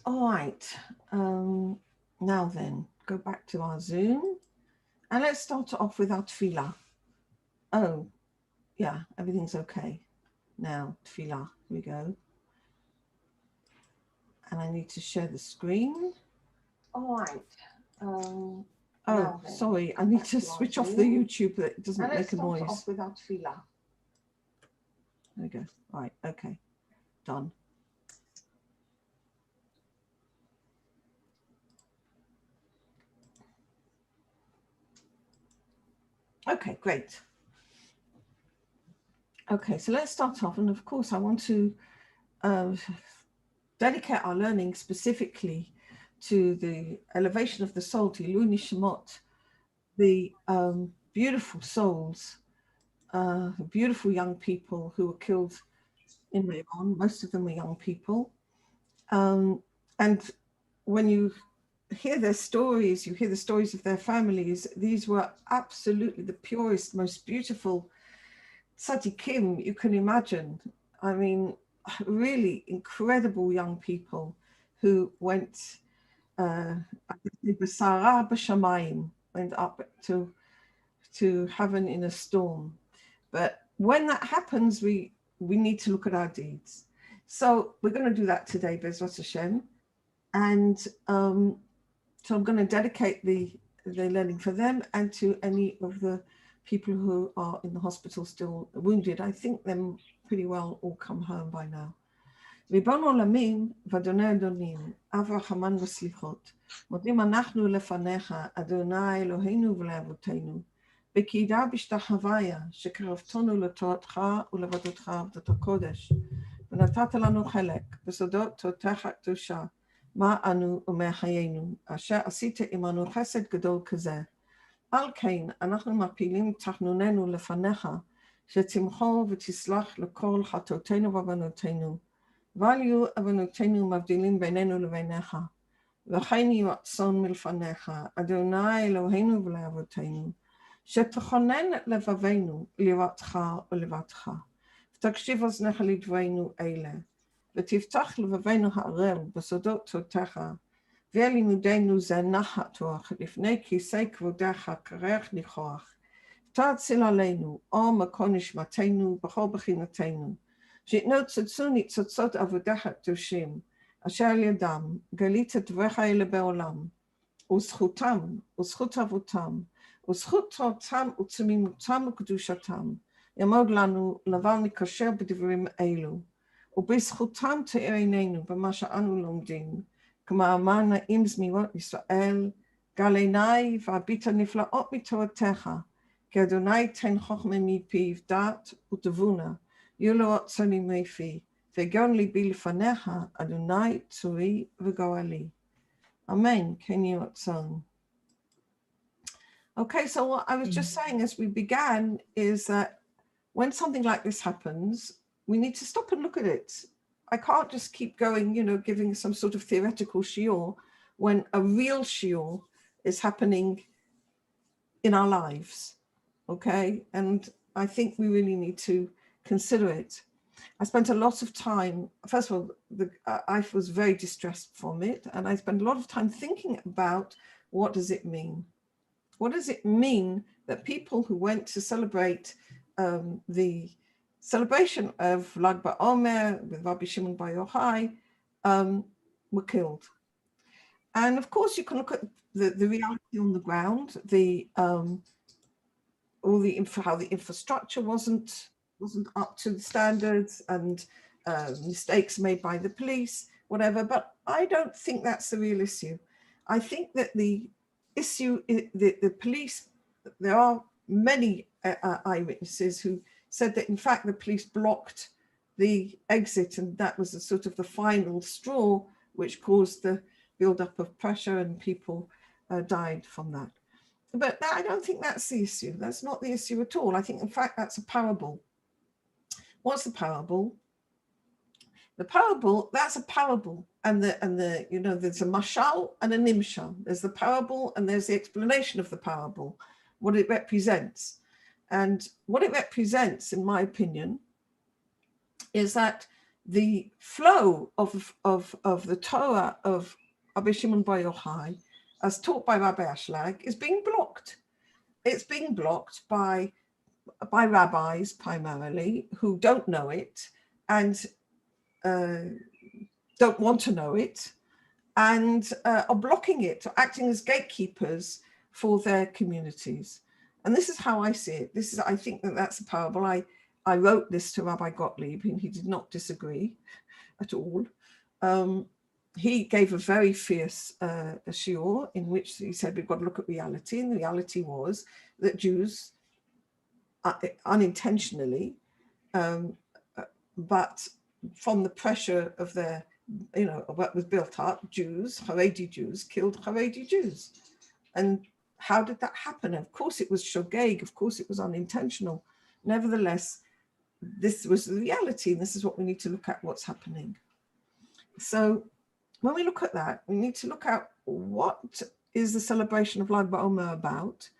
All right. Now then, go back to our Zoom and let's start off with our tefillah. Oh, yeah, everything's okay. Now, tefillah, here we go. And I need to share the screen. All right. Oh, sorry, I need to switch off the YouTube that it doesn't make a noise. Let's start off with our tefillah. There we go. All right, okay, done. Okay, great. Okay, so let's start off. And of course, I want to dedicate our learning specifically to the elevation of the soul, to Ilui Nishmot, the beautiful souls, beautiful young people who were killed in Meron. Most of them were young people. And when you hear their stories, you hear the stories of their families, these were absolutely the purest, most beautiful tzaddikim you can imagine. I mean, really incredible young people who went went up to heaven in a storm. But when that happens, we need to look at our deeds. So we're going to do that today, Bezrat Hashem. And so I'm going to dedicate the learning for them and to any of the people who are in the hospital still wounded. I think them pretty well all come home by now. ריבון עולמים ואדוני אדונים, אב רחמן וסליחות, מודים אנחנו לפניך, אדוני אלוהינו ולאבותינו, בקהילה בשתחוויה, שקרבתנו לתורתך ולעבודתך עבודת הקודש, ונתת לנו חלק בסודות תורתך הקדושה, מה אנו ומחיינו, אשר עשית עמנו חסד גדול כזה. על כן, אנחנו מפילים תחנוננו לפניך, שתמחול ותסלח לכל חטאותינו ועוונותינו, ואל יהיו עוונותינו מבדילים בינינו לבינך, וכן יהי רצון מלפניך, אדוני אלוהינו ולאבותינו, שתכונן לבבינו ליראתך ולבבך, ותקשיב אוזניך לדברינו אלה, ותפתח לבבינו הערל בסודות תורתך, ויהיה לימודנו זה נחת רוח לפני כיסא כבודך כרך ניחוח, ותאציל עלינו אור מקור נשמתנו בכל בחינתנו, שיתנו צצו ניצוצות עבודך הקדושים, אשר על ידם גלית את דבריך אלה בעולם, וזכותם, וזכות אבותם, וזכות תורתם ותמימותם וקדושתם, יעמוד לנו לבל נקשר בדברים אלו, ובזכותם תאר עינינו במה שאנו לומדים, כמאמר נעים זמירות ישראל, גל עיני והביט הנפלאות מתורתך, כי אדוני תן חוכמה מפיו דעת ותבונה, יהיו לו רצונים מפי, ויגון ליבי לפניך, אדוני צורי וגואלי. Amen. Can you rtzon? Okay, so what I was just saying as we began is that when something like this happens, we need to stop and look at it. I can't just keep going, giving some sort of theoretical shiur when a real shiur is happening in our lives, okay? And I think we really need to consider it. I spent a lot of time, first of all, I was very distressed from it, and I spent a lot of time thinking about what does it mean? What does it mean that people who went to celebrate the celebration of Lag BaOmer with Rabbi Shimon Bar Yochai were killed? And of course, you can look at the reality on the ground, how the infrastructure wasn't up to the standards, and mistakes made by the police, whatever. But I don't think that's the real issue. I think that the issue, the police, there are many eyewitnesses who said that in fact the police blocked the exit, and that was the sort of the final straw which caused the build-up of pressure, and people died from that. But I don't think that's the issue. That's not the issue at all. I think in fact that's a parable. What's the parable? The parable, that's a parable, and there's a mashal and a nimshal. There's the parable and there's the explanation of the parable, what it represents. And what it represents, in my opinion, is that the flow of the Torah of Rabbi Shimon Bar Yochai, as taught by Rabbi Ashlag, is being blocked. It's being blocked by rabbis primarily who don't know it and don't want to know it, and are blocking it, acting as gatekeepers for their communities. And this is how I see it. I think that's a parable. I wrote this to Rabbi Gottlieb, and he did not disagree at all. He gave a very fierce shiur in which he said we've got to look at reality, and the reality was that Jews unintentionally, but from the pressure of their, what was built up, Haredi Jews killed Haredi Jews. And how did that happen? Of course it was shogeg, of course it was unintentional. Nevertheless, this was the reality, and this is what we need to look at, what's happening. So when we look at that, we need to look at what is the celebration of Lag BaOmer about,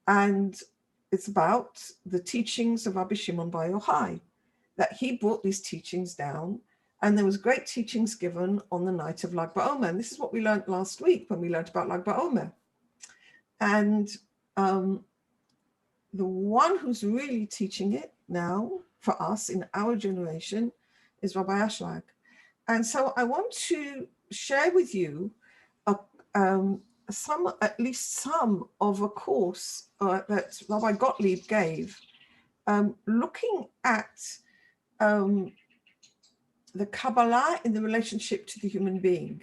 and it's about the teachings of Rabbi Shimon Bar Yochai, that he brought these teachings down, and there was great teachings given on the night of Lag BaOmer. And this is what we learned last week when we learned about Lag BaOmer. And the one who's really teaching it now for us in our generation is Rabbi Ashlag. And so I want to share with you at least some of a course that Rabbi Gottlieb gave, looking at the Kabbalah in the relationship to the human being,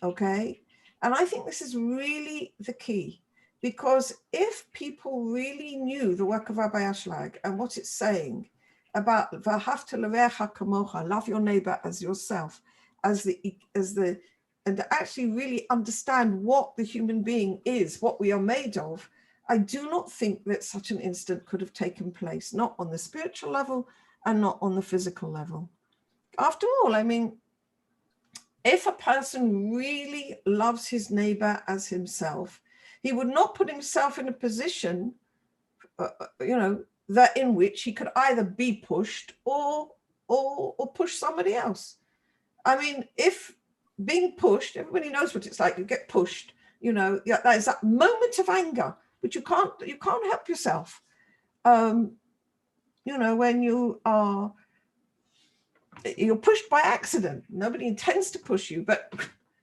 okay? And I think this is really the key, because if people really knew the work of Rabbi Ashlag and what it's saying about v'ahavta l'reacha kamocha, love your neighbor as yourself, and to actually really understand what the human being is, what we are made of, I do not think that such an incident could have taken place, not on the spiritual level and not on the physical level. After all, I mean, if a person really loves his neighbor as himself, he would not put himself in a position, that in which he could either be pushed or push somebody else. I mean, if being pushed, everybody knows what it's like. You get pushed, there's that moment of anger, but you can't help yourself. When you're pushed by accident, nobody intends to push you, but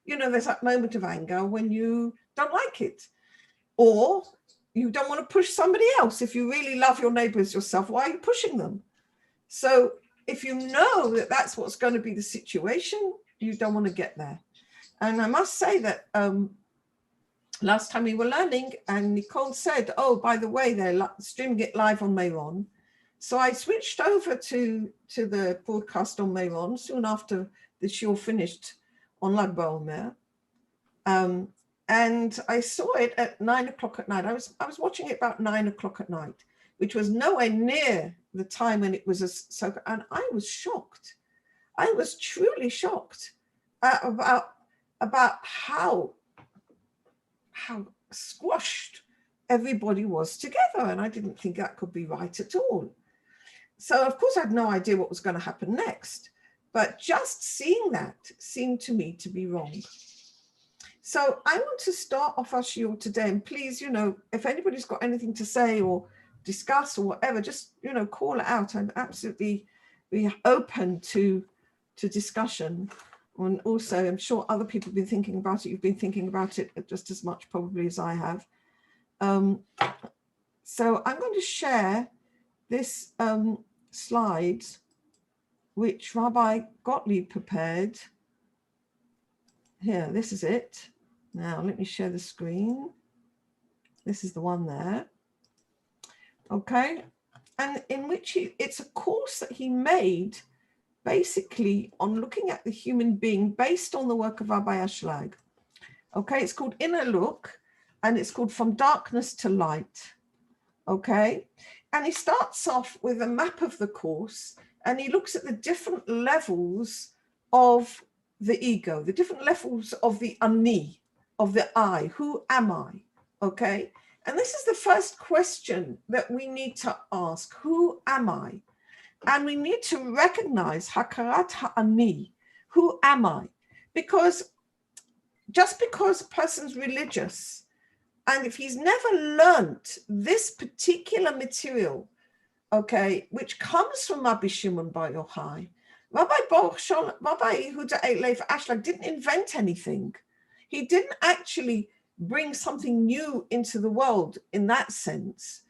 there's that moment of anger when you don't like it, or you don't want to push somebody else. If you really love your neighbors yourself, why are you pushing them? So if you know that that's what's going to be the situation, you don't want to get there. And I must say that last time we were learning, and Nicole said, oh, by the way, they're streaming it live on Meron. So I switched over to the broadcast on Meron soon after the shiur finished on Lag BaOmer. And I saw it at 9 o'clock at night. I was watching it about 9 o'clock at night, which was nowhere near the time when it was and I was shocked. I was truly shocked about how squashed everybody was together, and I didn't think that could be right at all. So of course I had no idea what was going to happen next, but just seeing that seemed to me to be wrong. So I want to start off our shiur today, and please, if anybody's got anything to say or discuss or whatever, just, call it out. I'm absolutely open to discussion. And also, I'm sure other people have been thinking about it. You've been thinking about it just as much probably as I have. So I'm going to share this slide, which Rabbi Gottlieb prepared. Here, this is it. Now, let me share the screen. This is the one there. Okay. And in which it's a course that he made basically on looking at the human being based on the work of Rabbi Ashlag. Okay, it's called Inner Look, and it's called From Darkness to Light. Okay, and he starts off with a map of the course, and he looks at the different levels of the ego, the different levels of the ani, of the I. Who am I? Okay, and this is the first question that we need to ask. Who am I? And we need to recognize hakarat ha'ani, who am I? Because just because a person's religious, and if he's never learnt this particular material, okay, which comes from Rabbi Shimon Bar Yochai, Rabbi Yedidah Rabbi Ashlag didn't invent anything. He didn't actually bring something new into the world in that sense.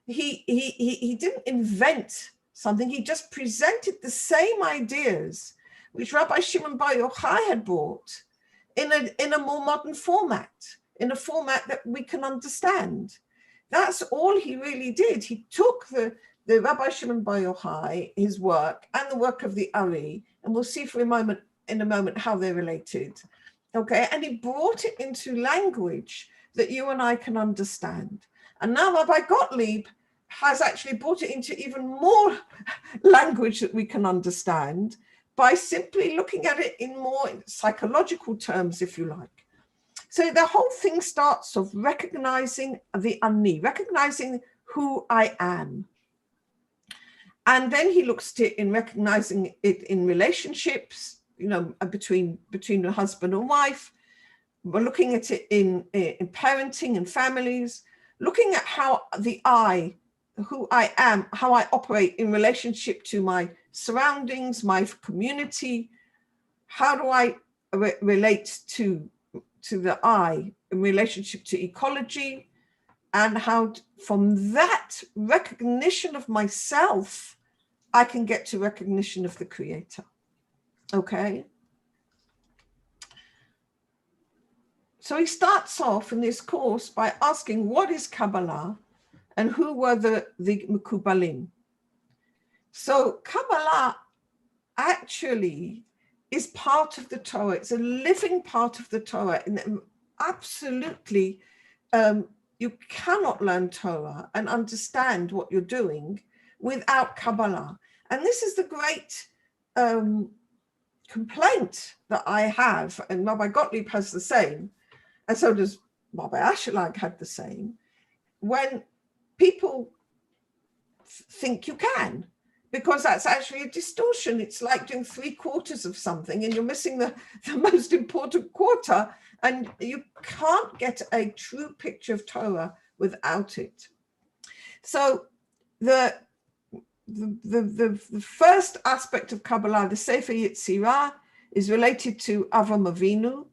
He didn't invent something. He just presented the same ideas which Rabbi Shimon Bar Yochai had brought in a more modern format, in a format that we can understand. That's all he really did. He took the Rabbi Shimon Bar Yochai, his work, and the work of the Ari, and we'll see in a moment how they're related. Okay, and he brought it into language that you and I can understand. And now Rabbi Gottlieb has actually brought it into even more language that we can understand by simply looking at it in more psychological terms, if you like. So the whole thing starts off recognizing the ani, recognizing who I am. And then he looks at it in recognizing it in relationships, between a husband and wife. We're looking at it in parenting and families, looking at how who I am, how I operate in relationship to my surroundings, my community. How do I relate to the I in relationship to ecology, and how from that recognition of myself, I can get to recognition of the Creator. Okay. So he starts off in this course by asking, what is Kabbalah and who were the Mekubalim? So Kabbalah actually is part of the Torah. It's a living part of the Torah. And absolutely, you cannot learn Torah and understand what you're doing without Kabbalah. And this is the great complaint that I have, and Rabbi Gottlieb has the same, and so does Rabbi Ashlag had the same, when people think you can, because that's actually a distortion. It's like doing 3/4 of something and you're missing the most important quarter, and you can't get a true picture of Torah without it. So the first aspect of Kabbalah, the Sefer Yetzirah, is related to Avram Avinu,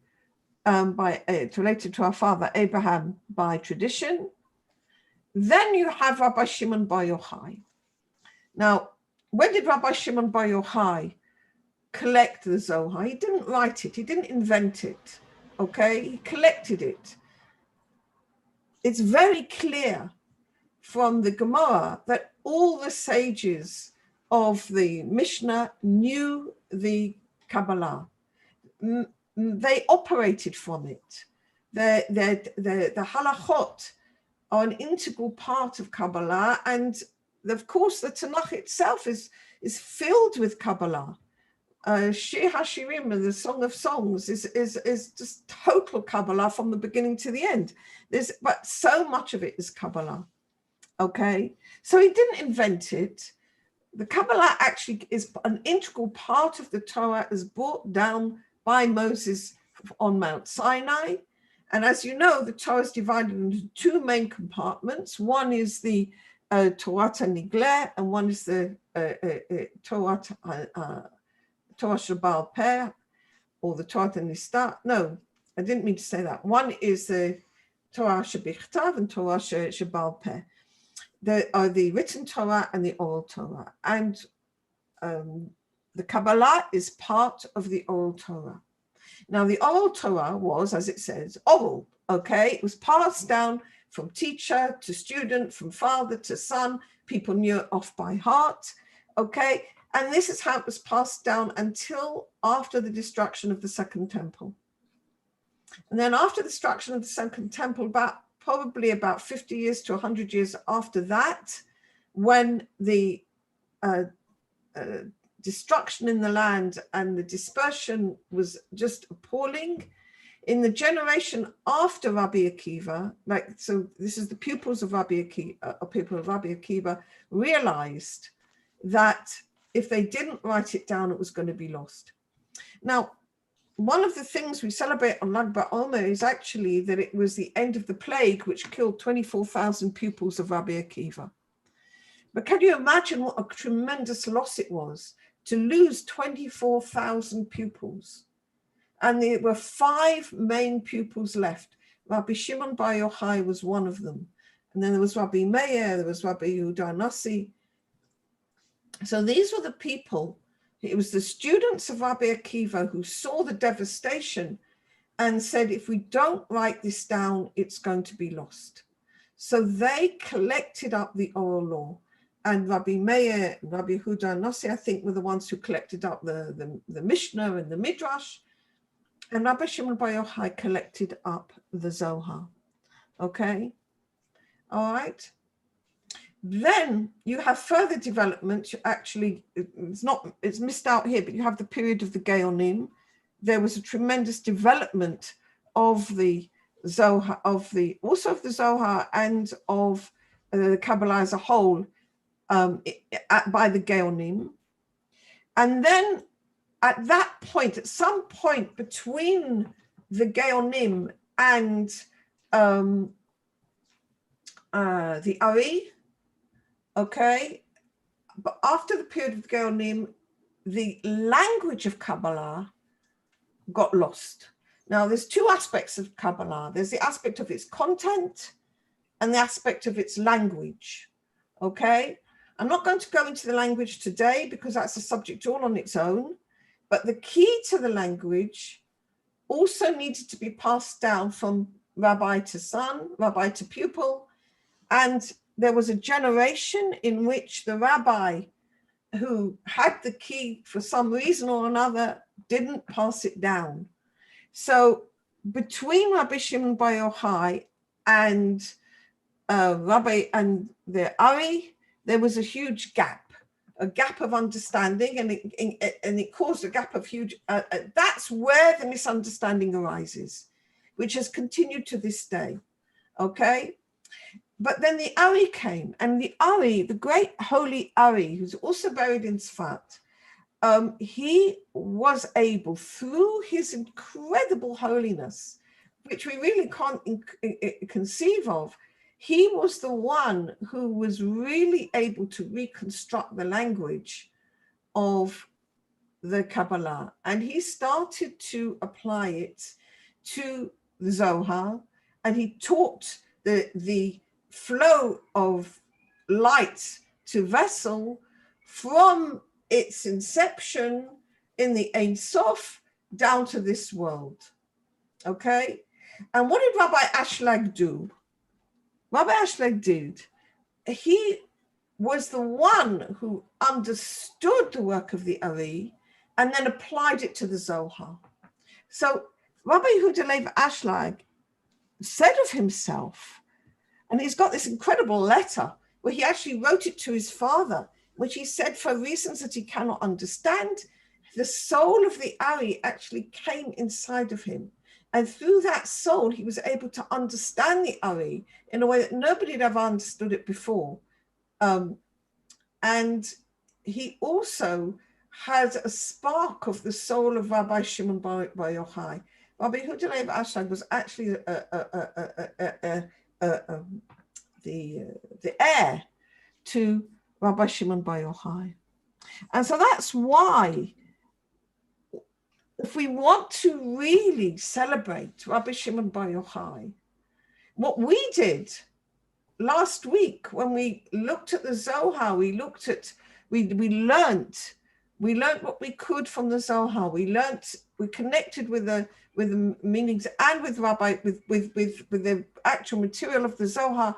it's related to our father Abraham by tradition. Then you have Rabbi Shimon Bar Yochai. Now, when did Rabbi Shimon Bar Yochai collect the Zohar? He didn't write it. He didn't invent it. Okay, he collected it. It's very clear from the Gemara that all the sages of the Mishnah knew the Kabbalah. They operated from it. The halachot are an integral part of Kabbalah, and of course the Tanakh itself is filled with Kabbalah. Shir HaShirim, the Song of Songs, is just total Kabbalah from the beginning to the end. But so much of it is Kabbalah. Okay, so he didn't invent it. The Kabbalah actually is an integral part of the Torah, is brought down by Moses on Mount Sinai. And as you know, the Torah is divided into two main compartments. One is the Torah Nigleh, and one is the Torah Shebal Peh, or the Torah Nista. No, I didn't mean to say that. One is the Torah Shebichtav and Torah Shebal Peh. There are the written Torah and the oral Torah. And the Kabbalah is part of the oral Torah. Now, the oral Torah was, as it says, oral, okay? It was passed down from teacher to student, from father to son. People knew it off by heart, okay? And this is how it was passed down until after the destruction of the Second Temple. And then after the destruction of the Second Temple, probably about 50 years to 100 years after that, when the destruction in the land and the dispersion was just appalling, in the generation after Rabbi Akiva, so this is the pupils of Rabbi Akiva, realized that if they didn't write it down, it was going to be lost. Now, one of the things we celebrate on Lag BaOmer is actually that it was the end of the plague which killed 24,000 pupils of Rabbi Akiva. But can you imagine what a tremendous loss it was to lose 24,000 pupils? And there were 5 main pupils left. Rabbi Shimon Bar Yochai was one of them. And then there was Rabbi Meir, there was Rabbi Yehuda Nasi. So these were the people, it was the students of Rabbi Akiva who saw the devastation and said, if we don't write this down, it's going to be lost. So they collected up the oral law. And Rabbi Meir and Rabbi Yehuda Nasi, I think, were the ones who collected up the Mishnah and the Midrash. And Rabbi Shimon Bar Yochai collected up the Zohar. Okay? All right? Then you have further development. Actually, it's missed out here, but you have the period of the Gaonim. There was a tremendous development of the Zohar, also of the Zohar and of the Kabbalah as a whole by the Gaonim. And then at that point, at some point between the Gaonim and the Ari, okay, but after the period of the Gaonim, the language of Kabbalah got lost. Now, there's 2 aspects of Kabbalah. There's the aspect of its content and the aspect of its language, okay? I'm not going to go into the language today because that's a subject all on its own, but the key to the language also needed to be passed down from rabbi to son, rabbi to pupil, and there was a generation in which the rabbi who had the key for some reason or another didn't pass it down. So between Rabbi Shimon Bar Yochai and Rabbi and the Ari, there was a huge gap of understanding, and it caused a gap of huge. That's where the misunderstanding arises, which has continued to this day. Okay. But then the Ari came, and the Ari, the great holy Ari, who's also buried in Tzfat, he was able, through his incredible holiness, which we really can't conceive of, he was the one who was really able to reconstruct the language of the Kabbalah. And he started to apply it to the Zohar, and he taught the flow of light to vessel from its inception in the Ein Sof down to this world. Okay? And what did Rabbi Ashlag do? Rabbi Ashlag did, he was the one who understood the work of the Ari and then applied it to the Zohar. So Rabbi Gottlieb Ashlag said of himself, and he's got this incredible letter where he actually wrote it to his father, which he said, for reasons that he cannot understand, the soul of the Ari actually came inside of him. And through that soul, he was able to understand the Ari in a way that nobody had ever understood it before. And he also had a spark of the soul of Rabbi Shimon Bar Yochai. Rabbi Gottlieb Ashlag was actually the heir to Rabbi Shimon Bar Yochai. And so that's why, if we want to really celebrate Rabbi Shimon Bar Yochai, what we did last week when we looked at the Zohar, we learned what we could from the Zohar. We connected with the meanings and with the actual material of the Zohar,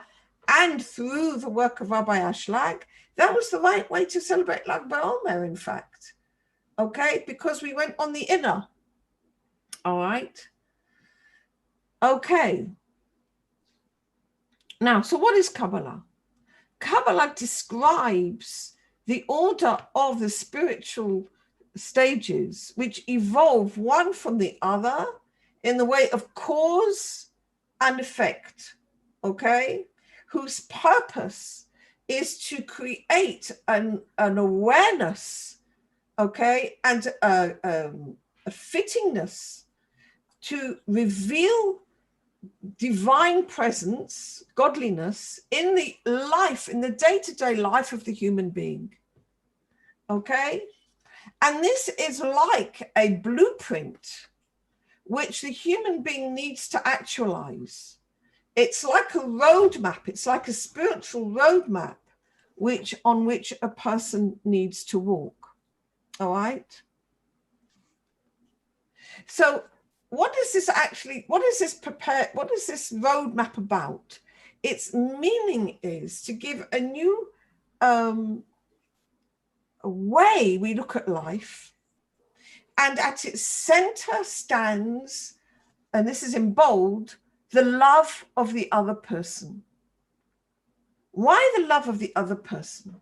and through the work of Rabbi Ashlag. That was the right way to celebrate Lag BaOmer, in fact. Okay, because we went on the inner. All right. Okay. Now, so what is Kabbalah? Kabbalah describes the order of the spiritual stages which evolve one from the other in the way of cause and effect, okay, whose purpose is to create an awareness, okay, and a fittingness to reveal divine presence, godliness in the life, in the day-to-day life of the human being, okay? And this is like a blueprint which the human being needs to actualize. It's like a roadmap. It's like a spiritual roadmap on which a person needs to walk. All right. So what is this roadmap about? Its meaning is to give a new way we look at life. And at its center stands, and this is in bold, the love of the other person. Why the love of the other person?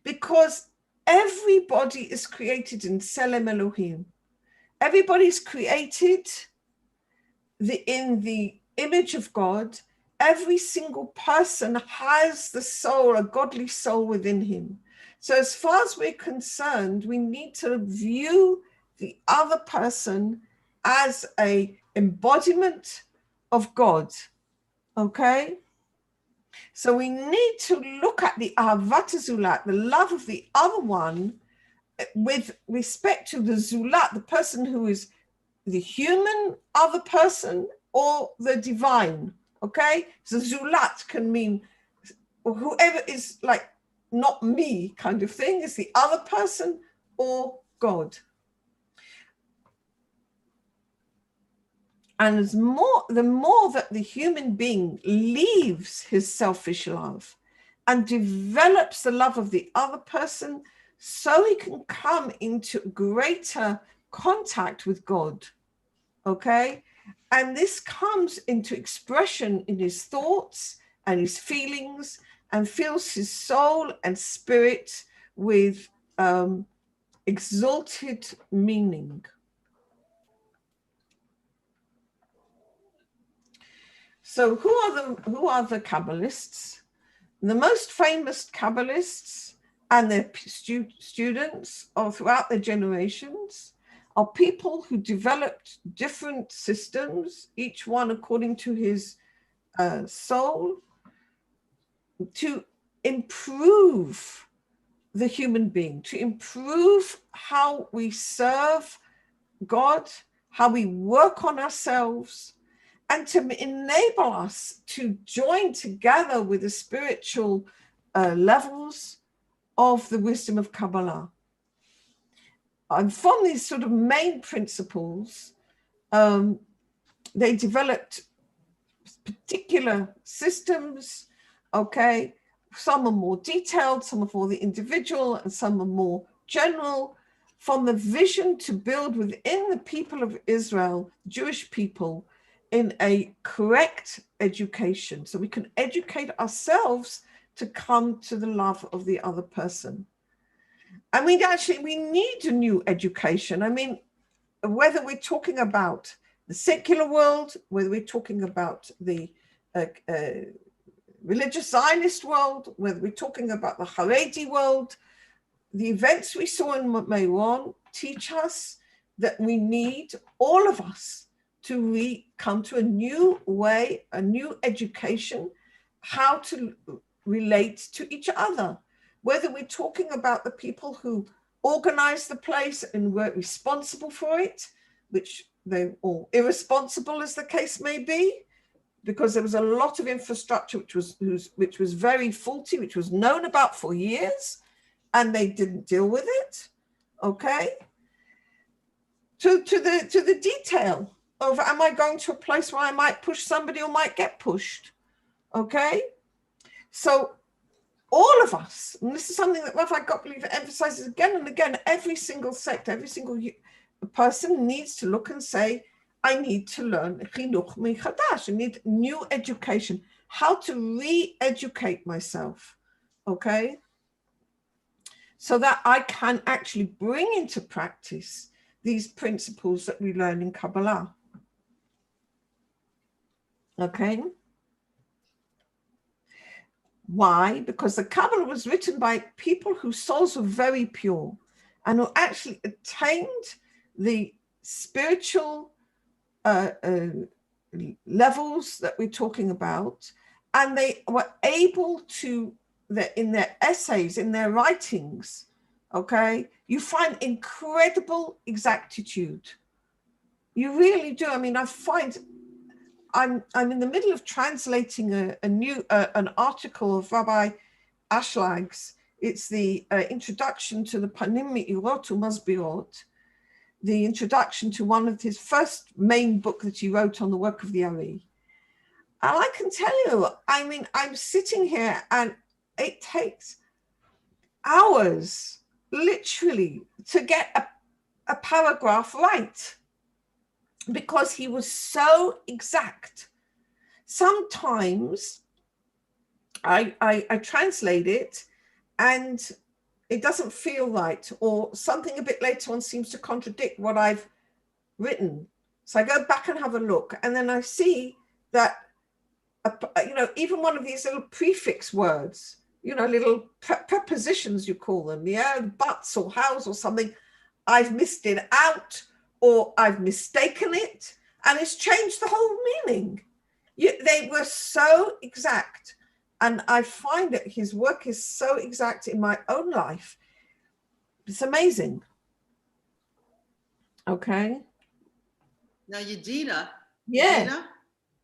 Because everybody is created in Tselem Elohim. Everybody's created in the image of God. Every single person has the soul, a godly soul within him. So as far as we're concerned, we need to view the other person as an embodiment of God, okay? So we need to look at the Ahavat Zulat, the love of the other one, with respect to the Zulat, the person who is the human other person or the divine, okay? So Zulat can mean whoever is like not me kind of thing, is the other person or God. And the more that the human being leaves his selfish love and develops the love of the other person, so he can come into greater contact with God, okay? And this comes into expression in his thoughts and his feelings, and fills his soul and spirit with exalted meaning. So who are the Kabbalists? The most famous Kabbalists and their students throughout their generations are people who developed different systems, each one according to his soul, to improve the human being, to improve how we serve God, how we work on ourselves, and to enable us to join together with the spiritual levels of the wisdom of Kabbalah. And from these sort of main principles, they developed particular systems, okay? Some are more detailed, some are for the individual, and some are more general, from the vision to build within the people of Israel, Jewish people, in a correct education, so we can educate ourselves to come to the love of the other person. I mean, actually, we need a new education. I mean, whether we're talking about the secular world, whether we're talking about the religious Zionist world, whether we're talking about the Haredi world, the events we saw in Meron teach us that we need, all of us, to come to a new way, a new education, how to relate to each other. Whether we're talking about the people who organized the place and were responsible for it, which they or irresponsible as the case may be, because there was a lot of infrastructure which was very faulty, which was known about for years, and they didn't deal with it. Okay, to the detail of, am I going to a place where I might push somebody or might get pushed? Okay, so all of us, and this is something that Rabbi Gottlieb emphasizes again and again, every single sect, every single person needs to look and say, I need to learn chinuch michadash. I need new education, how to re-educate myself, okay? So that I can actually bring into practice these principles that we learn in Kabbalah, okay? Why? Because the Kabbalah was written by people whose souls were very pure and who actually attained the spiritual levels that we're talking about, and they were able to, in their essays, in their writings, okay, you find incredible exactitude. You really do. I mean, I find I'm in the middle of translating an article of Rabbi Ashlag's. It's the introduction to the Panim Me'irot U'Masbirot, the introduction to one of his first main book that he wrote on the work of the Ari. And I can tell you, I mean, I'm sitting here and it takes hours, literally, to get a paragraph right, because he was so exact. Sometimes I translate it and it doesn't feel right, or something a bit later on seems to contradict what I've written. So I go back and have a look, and then I see that, you know, even one of these little prefix words, you know, little prepositions, you call them, yeah, buts or hows or something, I've missed it out, or I've mistaken it, and it's changed the whole meaning. They were so exact. And I find that his work is so exact in my own life. It's amazing. Okay. Now, Yedidah. Yeah. Yedidah,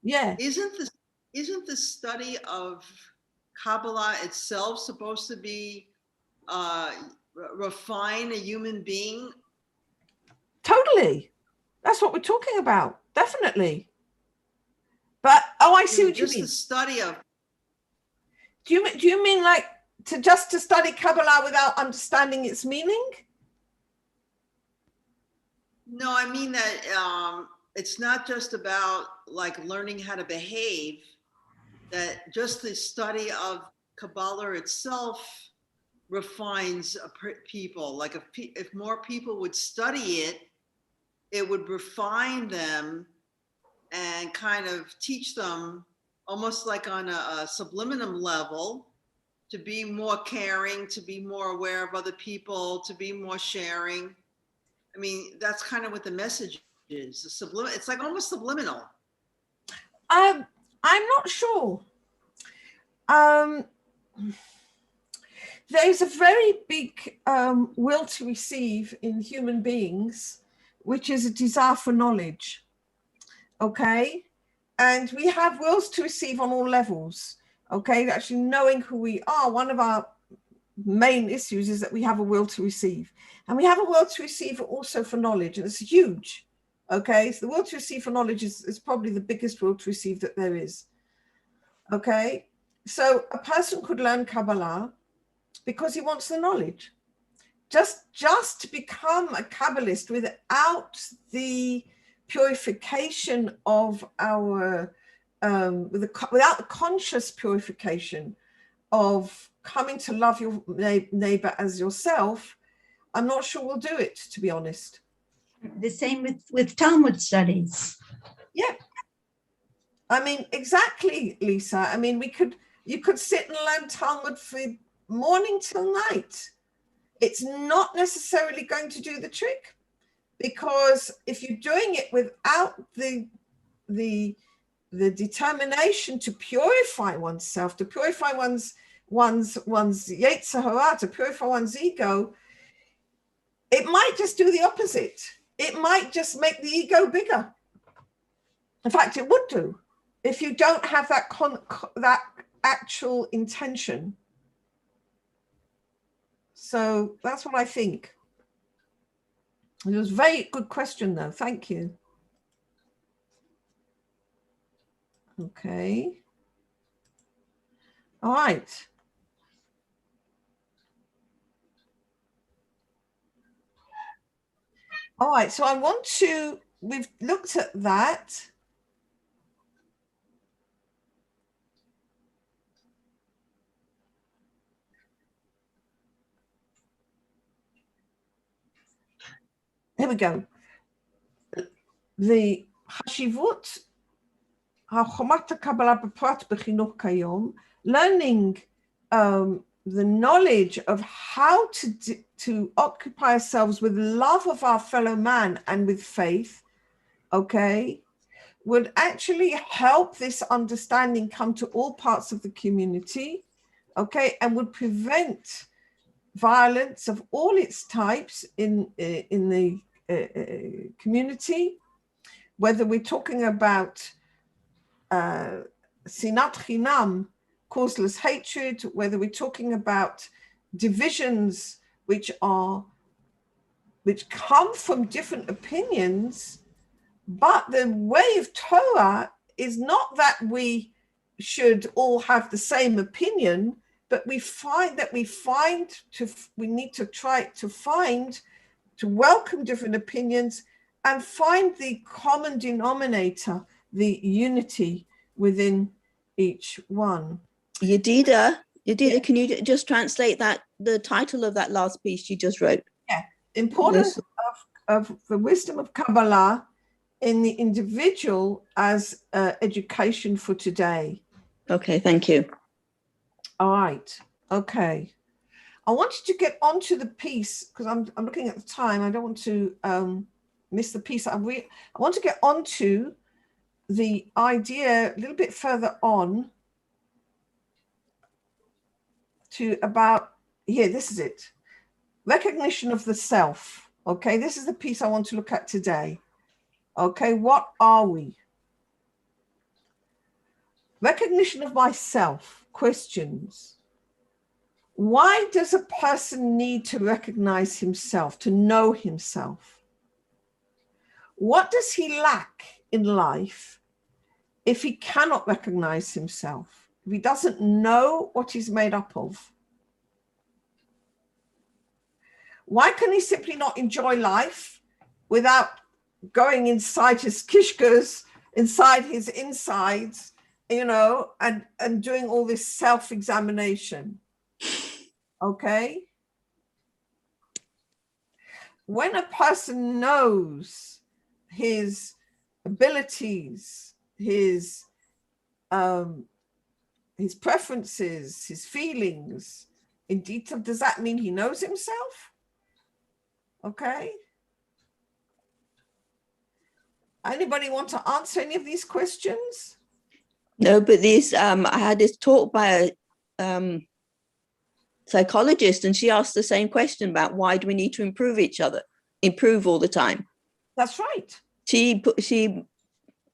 Yeah. Isn't the study of Kabbalah itself supposed to be refine a human being? Totally. That's what we're talking about. Definitely. But I see what you mean. Just the study of. Do you mean like to study Kabbalah without understanding its meaning? No, I mean that it's not just about like learning how to behave, that just the study of Kabbalah itself refines people. Like if more people would study it, it would refine them and kind of teach them almost like on a subliminal level to be more caring, to be more aware of other people, to be more sharing. I mean, that's kind of what the message is. It's like almost subliminal. I'm not sure. There's a very big will to receive in human beings, which is a desire for knowledge. Okay? And we have wills to receive on all levels. Okay? Actually knowing who we are, one of our main issues is that we have a will to receive. And we have a will to receive also for knowledge. And it's huge. Okay? So the will to receive for knowledge is probably the biggest will to receive that there is. Okay? So a person could learn Kabbalah because he wants the knowledge. Just to become a Kabbalist without the purification of our, without the conscious purification of coming to love your neighbor as yourself, I'm not sure we'll do it, to be honest. The same with Talmud studies. Yeah. I mean, exactly, Lisa. I mean, you could sit and learn Talmud from morning till night. It's not necessarily going to do the trick, because if you're doing it without the determination to purify oneself, to purify one's Yetzer Hara, to purify one's ego, it might just do the opposite. It might just make the ego bigger. In fact, it would do if you don't have that actual intention. So that's what I think. It was a very good question, though. Thank you. Okay. All right. All right. So we've looked at that. Here we go. The Hashivut HaChomat HaKabbalah B'Prat B'Chinuch Kayom, learning the knowledge of how to occupy ourselves with love of our fellow man and with faith, okay, would actually help this understanding come to all parts of the community, okay, and would prevent violence of all its types in the community, whether we're talking about sinat chinam, causeless hatred, whether we're talking about divisions which come from different opinions, but the way of Torah is not that we should all have the same opinion, but we need to try to welcome different opinions and find the common denominator, the unity within each one. Yedidah, Yeah. Can you just translate that, the title of that last piece you just wrote? Yeah, importance of the wisdom of Kabbalah in the individual as education for today. Okay, thank you. All right, okay. I wanted to get onto the piece because I'm looking at the time. I don't want to miss the piece. I want to get onto the idea a little bit further on to about here. This is it. Recognition of the self. Okay, this is the piece I want to look at today. Okay, what are we? Recognition of myself. Questions. Why does a person need to recognize himself, to know himself? What does he lack in life if he cannot recognize himself, if he doesn't know what he's made up of? Why can he simply not enjoy life without going inside his kishkas, inside his insides, you know, and doing all this self-examination? Okay? When a person knows his abilities, his preferences, his feelings in detail, does that mean he knows himself? Okay. Anybody want to answer any of these questions? No, but this I had this talk by a psychologist, and she asked the same question about why do we need to improve all the time. That's right. She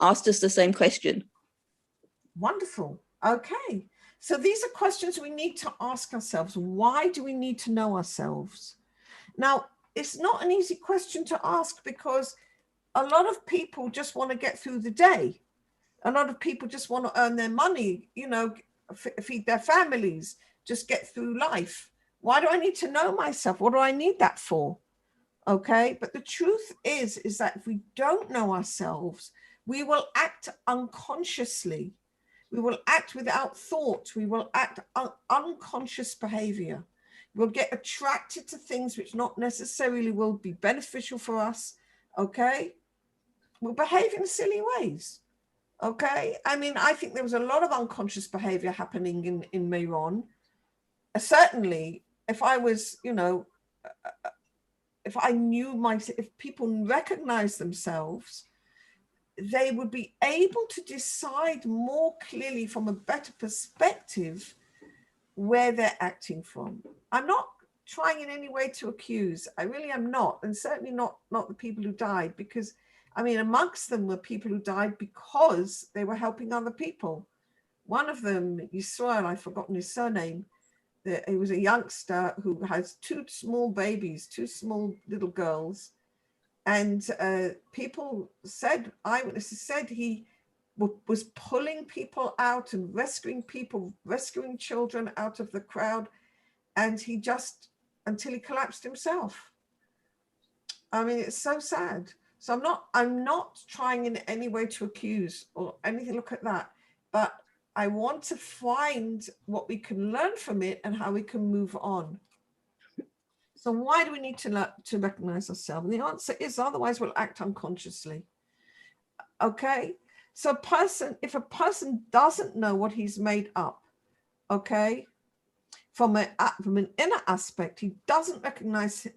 asked us the same question. Wonderful. Okay. So these are questions we need to ask ourselves. Why do we need to know ourselves? Now, it's not an easy question to ask because a lot of people just want to get through the day. A lot of people just want to earn their money, you know, feed their families, just get through life. Why do I need to know myself? What do I need that for? Okay. But the truth is that if we don't know ourselves, we will act unconsciously. We will act without thought. We will act unconscious behavior. We'll get attracted to things which not necessarily will be beneficial for us. Okay. We'll behave in silly ways. Okay. I mean, I think there was a lot of unconscious behavior happening in Meron. Certainly, if I was, you know, if I knew myself, if people recognize themselves, they would be able to decide more clearly from a better perspective where they're acting from. I'm not trying in any way to accuse. I really am not. And certainly not the people who died, because I mean, amongst them were people who died because they were helping other people. One of them, Yisrael, I've forgotten his surname. He was a youngster who has two small babies, two small little girls. And people said, eyewitnesses said he was pulling people out and rescuing children out of the crowd. And he just, until he collapsed himself. I mean, it's so sad. So I'm not trying in any way to accuse or anything, look at that. But I want to find what we can learn from it and how we can move on. So why do we need to recognize ourselves? And the answer is otherwise we'll act unconsciously. Okay. So if a person doesn't know what he's made up, okay, from an inner aspect. He doesn't recognize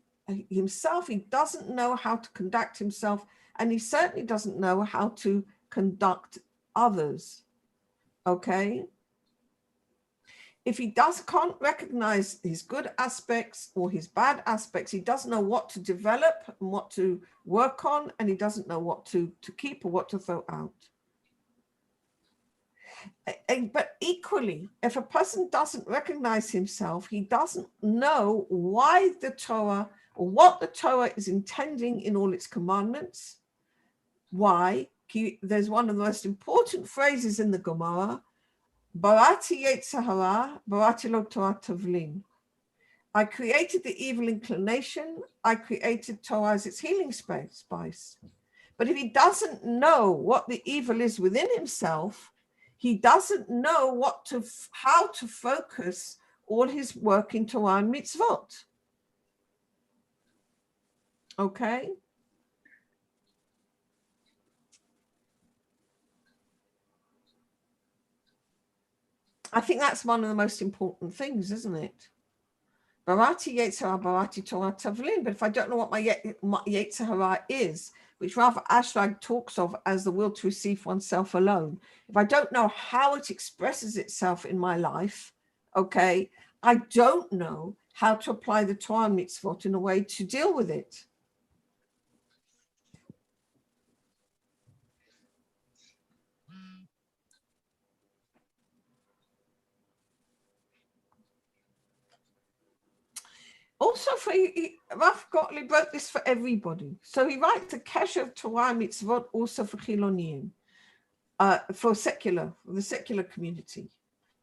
himself. He doesn't know how to conduct himself, and he certainly doesn't know how to conduct others. Okay? If he can't recognize his good aspects or his bad aspects, he doesn't know what to develop and what to work on, and he doesn't know what to keep or what to throw out. But equally, if a person doesn't recognize himself, he doesn't know why the Torah or what the Torah is intending in all its commandments. Why? There's one of the most important phrases in the Gemara, Barati Yetzer Hara, Barati Lo Torah Tavlin. I created the evil inclination, I created Torah as its healing spice. But if he doesn't know what the evil is within himself, he doesn't know how to focus all his work in Torah and mitzvot. Okay? I think that's one of the most important things, isn't it? Barati Yetzer Hara, Barati Torah Tavlin. But if I don't know what my Yetzer Hara is, which Rabbi Ashlag talks of as the will to receive oneself alone, if I don't know how it expresses itself in my life, okay, I don't know how to apply the Torah and mitzvot in a way to deal with it. Also, Rabbi Gottlieb wrote this for everybody. So he writes a kesher of Torah and mitzvot also for Chiloniim, for the secular community.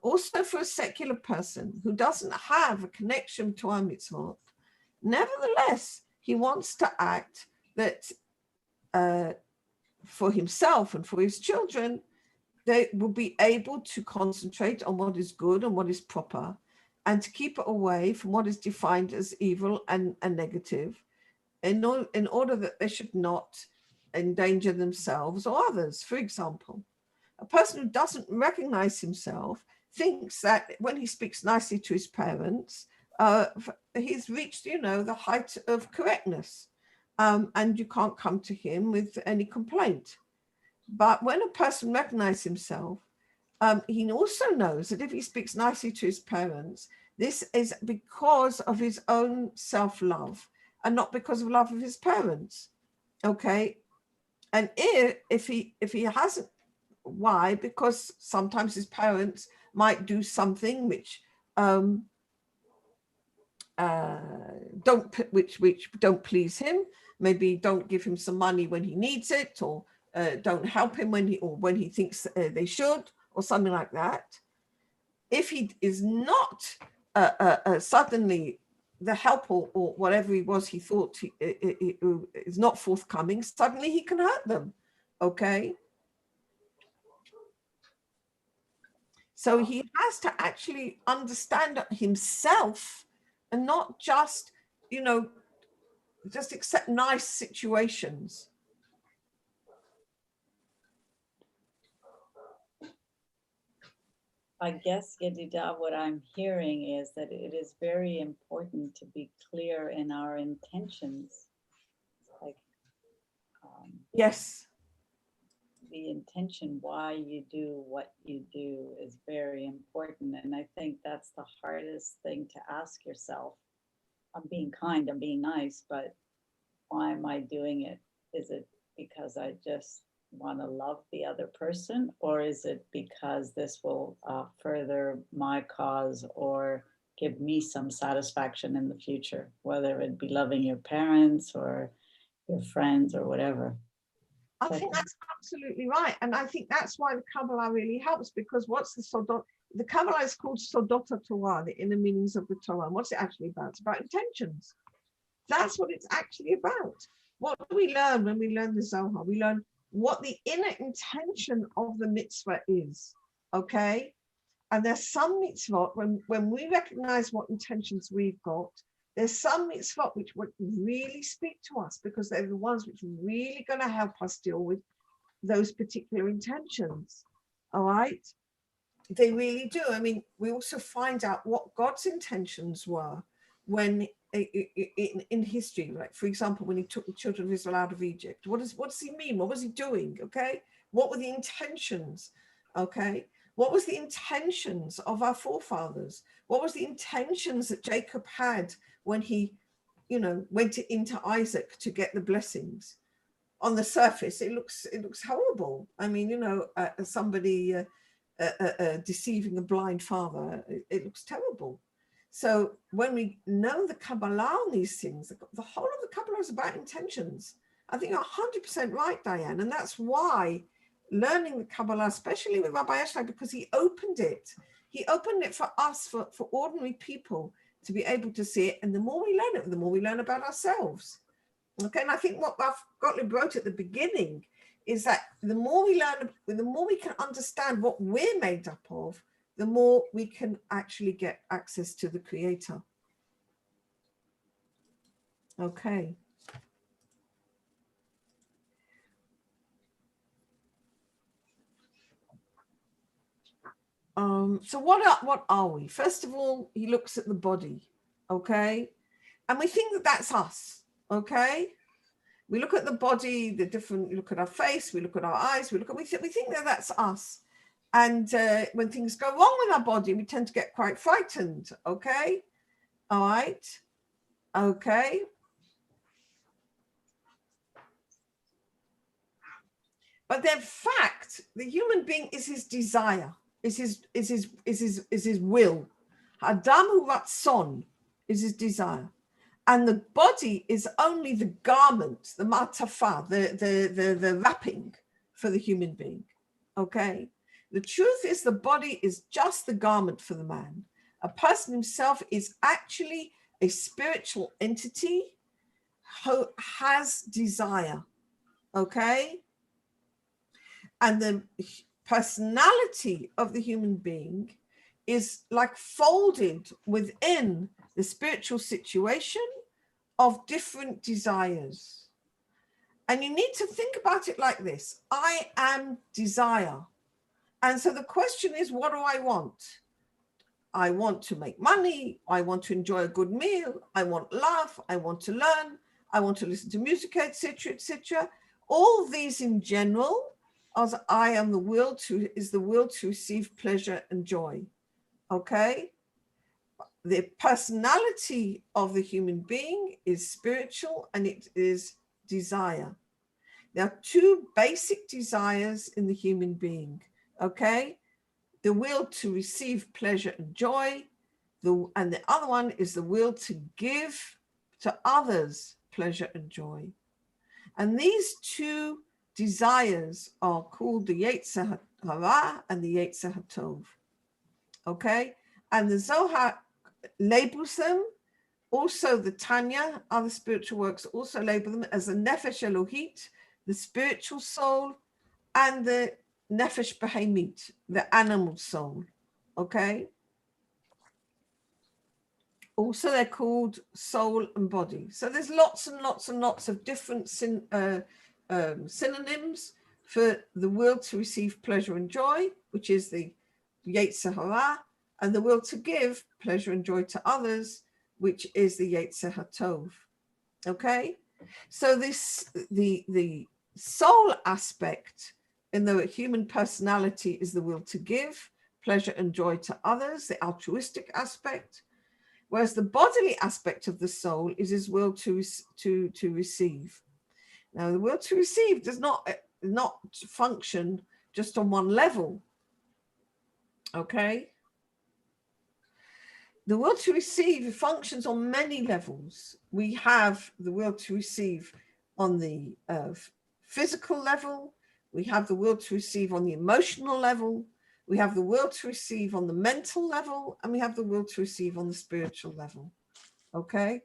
Also for a secular person who doesn't have a connection to Torah and mitzvot. Nevertheless, he wants to act that for himself and for his children, they will be able to concentrate on what is good and what is proper, and to keep away from what is defined as evil and negative, in order that they should not endanger themselves or others. For example, a person who doesn't recognize himself thinks that when he speaks nicely to his parents, he's reached, the height of correctness, and you can't come to him with any complaint. But when a person recognizes himself, he also knows that if he speaks nicely to his parents, this is because of his own self-love and not because of love of his parents. Okay, and if he hasn't, why? Because sometimes his parents might do something which don't please him. Maybe don't give him some money when he needs it, or don't help him when he thinks they should, or something like that. If he is not suddenly the help or whatever he was he thought is not forthcoming, suddenly he can hurt them. Okay, so he has to actually understand himself and not just just accept nice situations. I guess, Yedidah, what I'm hearing is that it is very important to be clear in our intentions. Like, Yes. The intention why you do what you do is very important. And I think that's the hardest thing to ask yourself. I'm being kind, I'm being nice, but why am I doing it? Is it because I just want to love the other person, or is it because this will further my cause or give me some satisfaction in the future, whether it be loving your parents or your friends or whatever? I think that's absolutely right, and I think that's why the Kabbalah really helps, because what's the Kabbalah is called Sodot Torah, the inner meanings of the Torah. And what's it actually about? It's about intentions. That's what it's actually about. What do we learn when we learn the Zohar? We learn what the inner intention of the mitzvah is, okay? And there's some mitzvot, when we recognize what intentions we've got, there's some mitzvot which would really speak to us, because they're the ones which are really going to help us deal with those particular intentions, all right? They really do. I mean, we also find out what God's intentions were when in history, like for example, when he took the children of Israel out of Egypt. What does he mean? What was he doing? Okay, what were the intentions? Okay, what was the intentions of our forefathers? What was the intentions that Jacob had when he, went into Isaac to get the blessings? On the surface, it looks horrible. I mean, somebody deceiving a blind father, it looks terrible. So when we know the Kabbalah on these things, the whole of the Kabbalah is about intentions. I think you're 100% right, Diane. And that's why learning the Kabbalah, especially with Rabbi Ashlag, because he opened it for us, for ordinary people to be able to see it. And the more we learn it, the more we learn about ourselves. Okay, and I think what Rabbi Gottlieb wrote at the beginning is that the more we learn, the more we can understand what we're made up of, the more we can actually get access to the Creator. Okay. So what are we? First of all, he looks at the body, okay? And we think that that's us, okay? We look at the body, we look at our face, we look at our eyes, we think that that's us. And when things go wrong with our body, we tend to get quite frightened, okay? All right, okay. But in fact, the human being is his desire, is his will. Adam hu ratzon is his desire. And the body is only the garment, the matafa, the wrapping for the human being, okay? The truth is the body is just the garment for the man. A person himself is actually a spiritual entity who has desire, okay? And the personality of the human being is like folded within the spiritual situation of different desires. And you need to think about it like this. I am desire. And so the question is, what do I want? I want to make money. I want to enjoy a good meal. I want love. I want to learn. I want to listen to music, etc., etc. All these in general, as I am the will to receive pleasure and joy. Okay? The personality of the human being is spiritual and it is desire. There are two basic desires in the human being, okay? The will to receive pleasure and joy, and the other one is the will to give to others pleasure and joy. And these two desires are called the Yetzer Hara and the Yetzer HaTov, okay? And the Zohar labels them. Also, the Tanya, other spiritual works, also label them as the Nefesh Elohit, the spiritual soul, and the Nefesh Behemit, the animal soul. Okay? Also, they're called soul and body. So there's lots and lots and lots of different synonyms for the will to receive pleasure and joy, which is the Yetzer Hara, and the will to give pleasure and joy to others, which is the Yetzer HaTov. Okay, so the soul aspect in the human personality is the will to give pleasure and joy to others, the altruistic aspect, whereas the bodily aspect of the soul is his will to receive. Now, the will to receive does not function just on one level. Okay. The will to receive functions on many levels. We have the will to receive on the physical level. We have the will to receive on the emotional level. We have the will to receive on the mental level. And we have the will to receive on the spiritual level. Okay?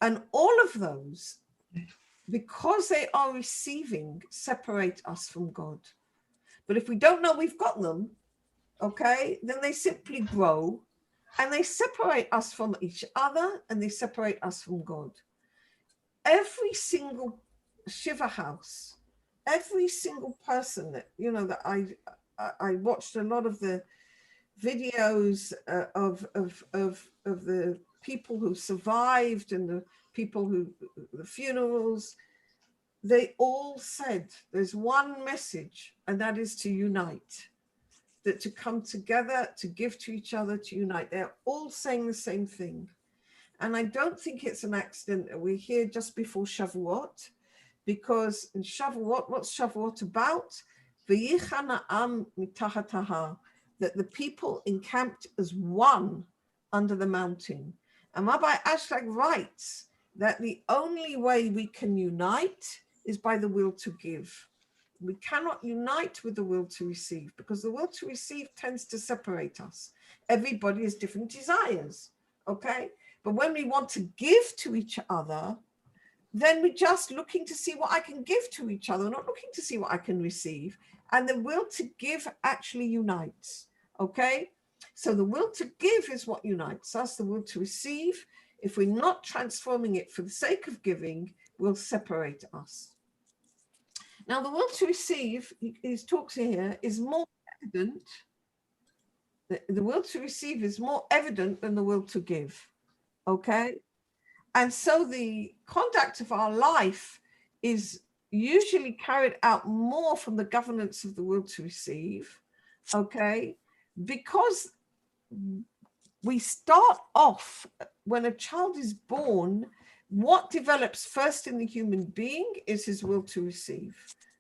And all of those, because they are receiving, separate us from God. But if we don't know we've got them, okay, then they simply grow. And they separate us from each other and they separate us from God. Every single Shiva house, every single person that, that I watched a lot of the videos of the people who survived and the people who, the funerals, they all said there's one message, and that is to unite, that to come together, to give to each other, to unite. They're all saying the same thing. And I don't think it's an accident that we're here just before Shavuot, because in Shavuot, what's Shavuot about? V'yichana am mitachat hahar, that the people encamped as one under the mountain. And Rabbi Ashlag writes that the only way we can unite is by the will to give. We cannot unite with the will to receive, because the will to receive tends to separate us. Everybody has different desires, okay? But when we want to give to each other, then we're just looking to see what I can give to each other, not looking to see what I can receive. And the will to give actually unites, okay? So the will to give is what unites us. The will to receive, if we're not transforming it for the sake of giving, will separate us. Now, the will to receive, he talks here, is more evident. The will to receive is more evident than the will to give, okay? And so the conduct of our life is usually carried out more from the governance of the will to receive, okay? Because we start off, when a child is born, what develops first in the human being is his will to receive,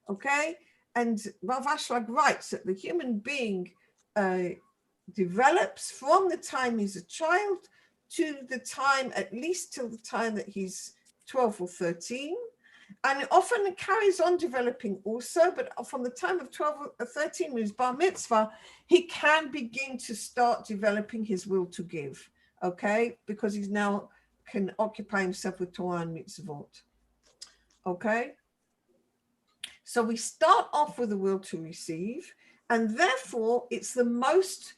okay? And Rav Ashlag writes that the human being develops from the time he's a child to the time, at least till the time that he's 12 or 13. And it often carries on developing also, but from the time of 12 or 13, when he's bar mitzvah, he can begin to start developing his will to give, okay? Because he's now can occupy himself with Torah and mitzvot, okay? So we start off with the will to receive, and therefore it's the most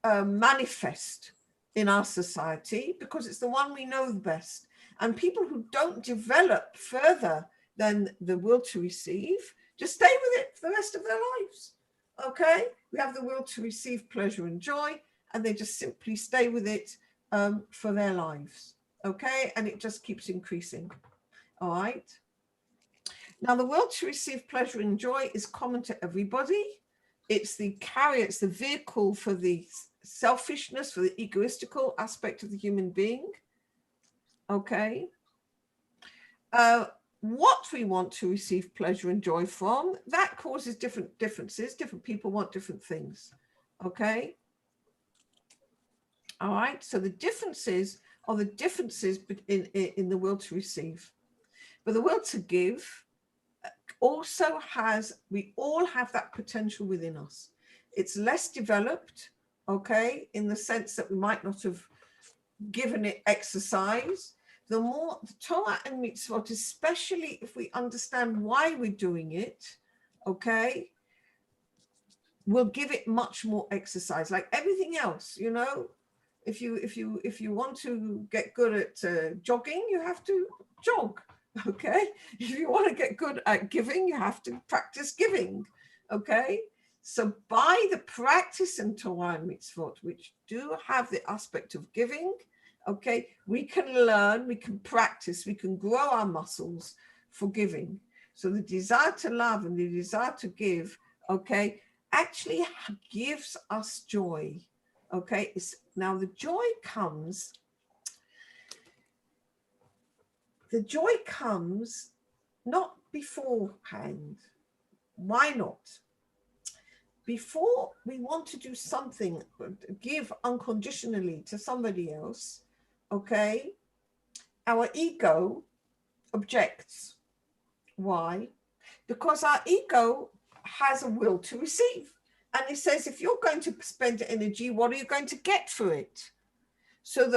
manifest in our society, because it's the one we know the best. And people who don't develop further than the will to receive just stay with it for the rest of their lives, okay? We have the will to receive pleasure and joy, and they just simply stay with it for their lives, okay? And it just keeps increasing, all right? Now, the will to receive pleasure and joy is common to everybody. It's the carrier, it's the vehicle for the selfishness, for the egoistical aspect of the human being, okay? What we want to receive pleasure and joy from, that causes differences. Different people want different things, okay? All right, so the differences are the differences in the will to receive. But the will to give also has, we all have that potential within us. It's less developed, okay, in the sense that we might not have given it exercise. The more the Torah and mitzvot, especially if we understand why we're doing it, okay, we'll give it much more exercise. Like everything else, you know, if you want to get good at jogging, you have to jog, okay? If you want to get good at giving, you have to practice giving, okay? So by the practice in Torah and mitzvot, which do have the aspect of giving, okay, we can learn, we can practice, we can grow our muscles for giving. So the desire to love and the desire to give, okay, actually gives us joy, okay? Now the joy comes not beforehand. Why not? Before we want to do something, give unconditionally to somebody else, okay, our ego objects. Why? Because our ego has a will to receive. And it says, if you're going to spend energy, what are you going to get for it? So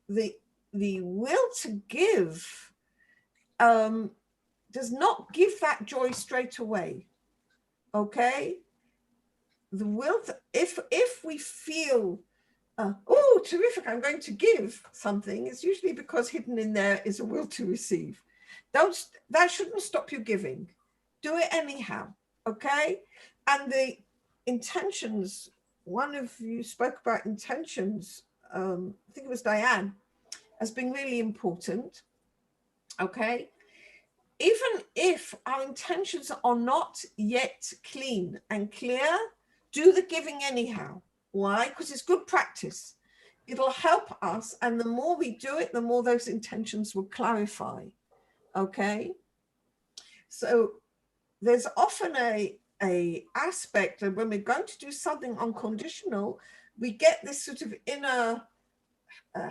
the will to give does not give that joy straight away, okay? The will to, if we feel, oh, terrific, I'm going to give something, it's usually because hidden in there is a will to receive. That shouldn't stop you giving. Do it anyhow, okay? And the intentions one of you spoke about intentions, I think it was Diane, as being really important. Okay. Even if our intentions are not yet clean and clear, do the giving anyhow. Why? Because it's good practice. It'll help us. And the more we do it, the more those intentions will clarify. Okay. So there's often a aspect of when we're going to do something unconditional, we get this sort of inner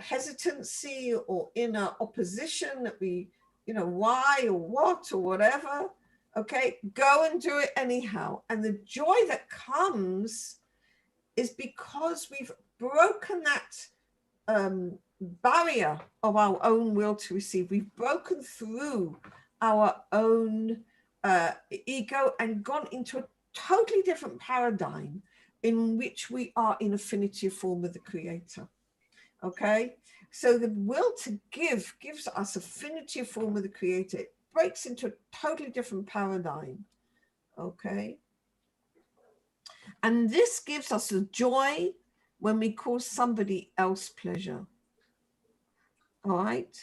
hesitancy or inner opposition that we, you know, why or what or whatever. Okay, go and do it anyhow. And the joy that comes is because we've broken that barrier of our own will to receive. We've broken through our own ego and gone into a totally different paradigm in which we are in affinity of form with the Creator. Okay, so the will to give gives us affinity of form with the Creator. It breaks into a totally different paradigm. Okay, and this gives us a joy when we cause somebody else pleasure. All right,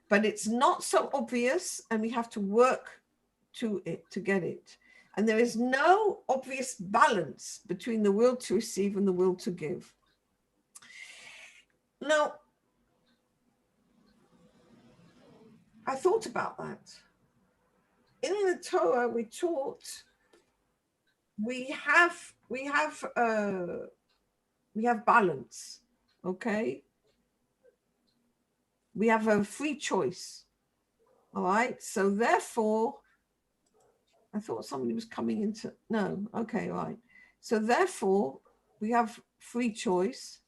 but it's not so obvious, and we have to work to it to get it. And there is no obvious balance between the will to receive and the will to give. Now, I thought about that. In the Torah, we taught we have balance. Okay, we have a free choice. All right, so therefore, I thought somebody was coming into, no, okay, right. So therefore, we have free choice.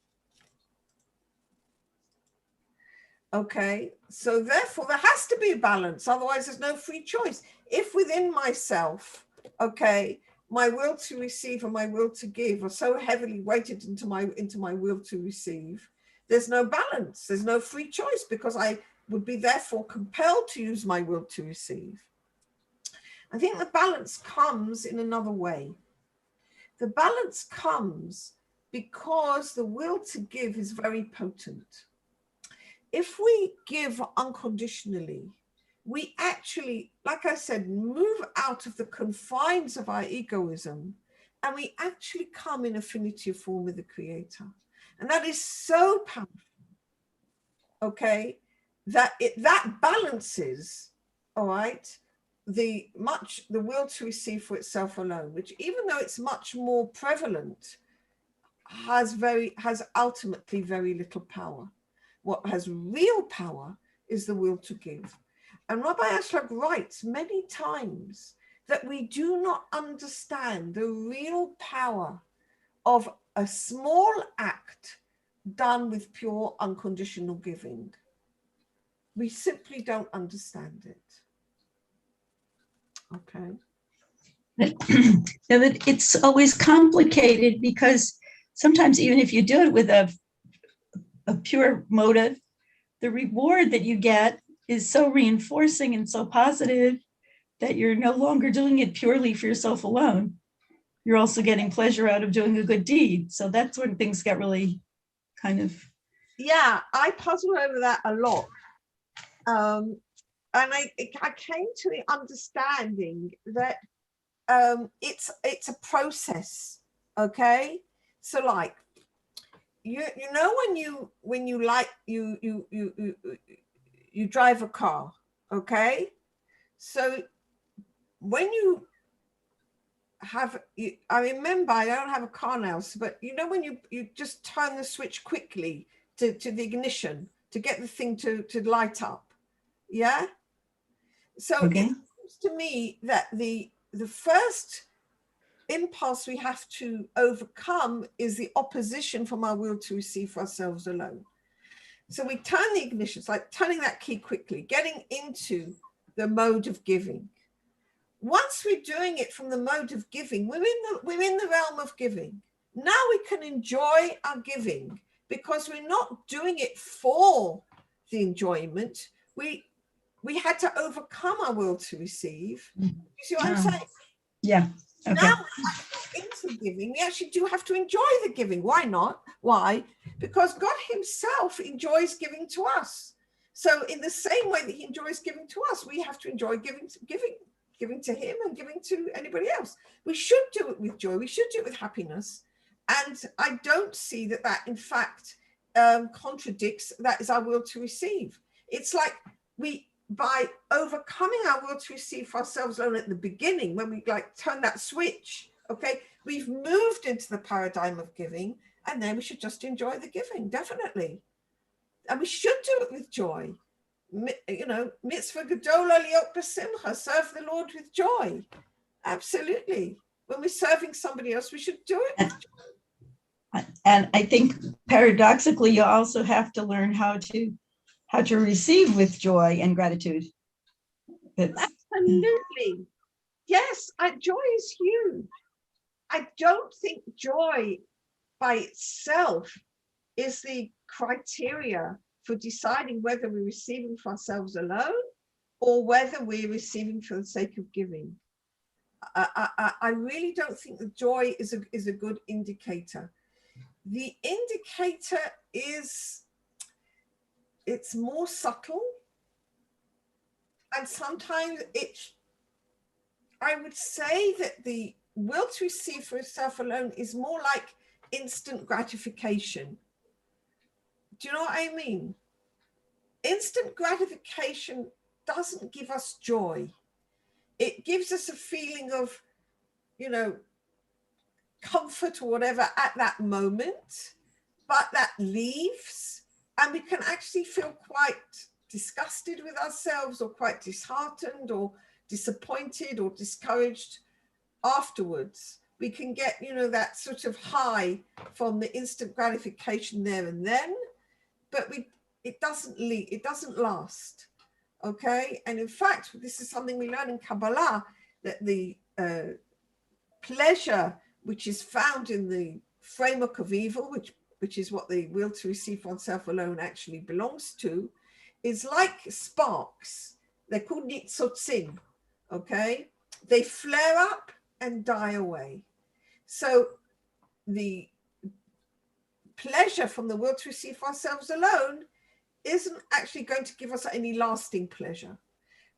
Okay, so therefore there has to be a balance, otherwise there's no free choice. If within myself, okay, my will to receive and my will to give are so heavily weighted into my will to receive, there's no balance, there's no free choice, because I would be therefore compelled to use my will to receive. I think the balance comes in another way. The balance comes because the will to give is very potent. If we give unconditionally, we actually, like I said, move out of the confines of our egoism, and we actually come in affinity of form with the Creator. And that is so powerful, okay, that that balances, all right, the will to receive for itself alone, which even though it's much more prevalent, has ultimately very little power. What has real power is the will to give. And Rabbi Ashlag writes many times that we do not understand the real power of a small act done with pure unconditional giving. We simply don't understand it. Okay. It's always complicated because sometimes even if you do it with a pure motive, the reward that you get is so reinforcing and so positive that you're no longer doing it purely for yourself alone. You're also getting pleasure out of doing a good deed. So that's when things get really kind of... Yeah, I puzzle over that a lot. And I came to the understanding that it's a process, okay? So like, you know when you drive a car, okay? So when you have, I remember, I don't have a car now, but you know when you just turn the switch quickly to the ignition to get the thing to light up, yeah? So okay. It seems to me that the first impulse we have to overcome is the opposition from our will to receive for ourselves alone. So we turn the ignition, it's like turning that key quickly, getting into the mode of giving. Once we're doing it from the mode of giving, we're in the realm of giving. Now we can enjoy our giving because we're not doing it for the enjoyment. We had to overcome our will to receive. You see what I'm saying? Yeah. Okay. Now into giving, we actually do have to enjoy the giving. Why not? Why? Because God himself enjoys giving to us. So in the same way that he enjoys giving to us, we have to enjoy giving to him and giving to anybody else. We should do it with joy. We should do it with happiness. And I don't see that in fact contradicts that is our will to receive. It's like by overcoming our will to receive for ourselves alone at the beginning, when we like turn that switch, okay, we've moved into the paradigm of giving, and then we should just enjoy the giving, definitely. And we should do it with joy. You know, mitzvah gedola liot b'simcha, serve the Lord with joy. Absolutely. When we're serving somebody else, we should do it with joy. And I think paradoxically, you also have to learn how to receive with joy and gratitude. Absolutely. Yes, joy is huge. I don't think joy by itself is the criteria for deciding whether we're receiving for ourselves alone or whether we're receiving for the sake of giving. I really don't think that joy is a good indicator. The indicator is, it's more subtle, and sometimes I would say that the will to receive for yourself alone is more like instant gratification. Do you know what I mean? Instant gratification doesn't give us joy. It gives us a feeling of, you know, comfort or whatever at that moment, but that leaves, and we can actually feel quite disgusted with ourselves or quite disheartened or disappointed or discouraged afterwards. We can get, you know, that sort of high from the instant gratification there and then, but it doesn't last. Okay, and in fact, this is something we learn in Kabbalah, that the pleasure which is found in the framework of evil, which is what the will to receive for oneself alone actually belongs to, is like sparks. They're called nitzotzim. Okay, they flare up and die away. So the pleasure from the will to receive for ourselves alone isn't actually going to give us any lasting pleasure.